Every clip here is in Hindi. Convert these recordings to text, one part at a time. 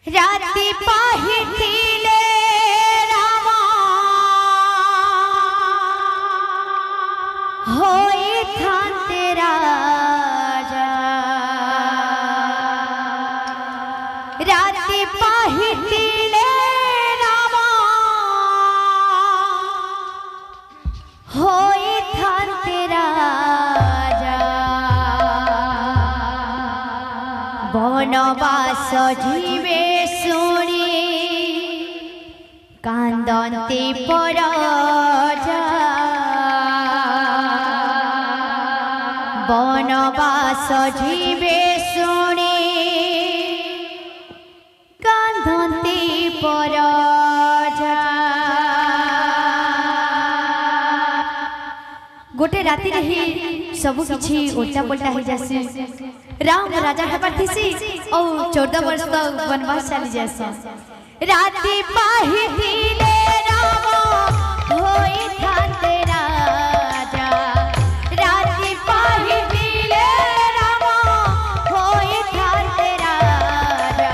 राति पाहिथिले रामा होई थांते राजा राति पाहिथिले रामा होई थांते राजा बनवास जीवे शुणी कांदन्ते परजा बनवास जीवे शुणी कांदन्ते परजा गोटे राति ही सब किछि उल्टा पल्टा हो जासी राम राजा हेबार थिसी और 14 वर्ष तक वनवास चली जासी राति पाहिथिले राम होई थांते राजा राति पाहिथिले राम होई थांते राजा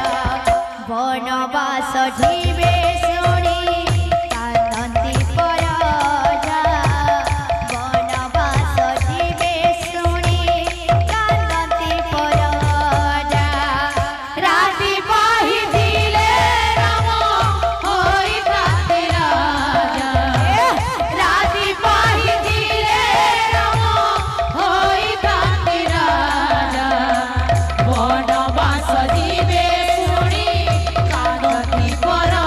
बनवास जीवे शुणी कांदन्ते परजा बनवास जीवे शुणी कांदन्ते परजा राति पाहिथिले राम होई थांते राजा राति पाहिथिले राम होई थांते राजा बनवास जीवे शुणी कांदन्ते परजा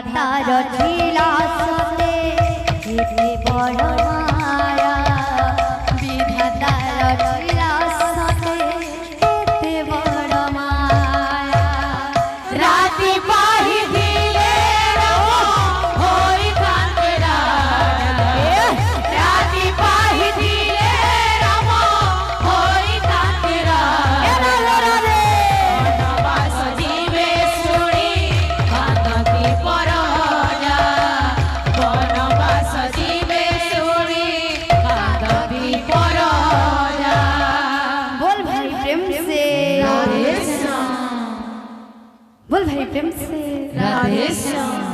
विधाता रचिला सते एते बड़ माया विधाता रचिला सते एते बड़ माया राति पाहि दिले राम होई कांते राजा राति पाहि दिले राम होई कांते राजा वनवास जीवे सुनी कांदती परजा वनवास जीवे सुनी कांदती परजा। बोल भाई प्रेम से राधे श्याम बोल भाई प्रेम से राधे श्याम।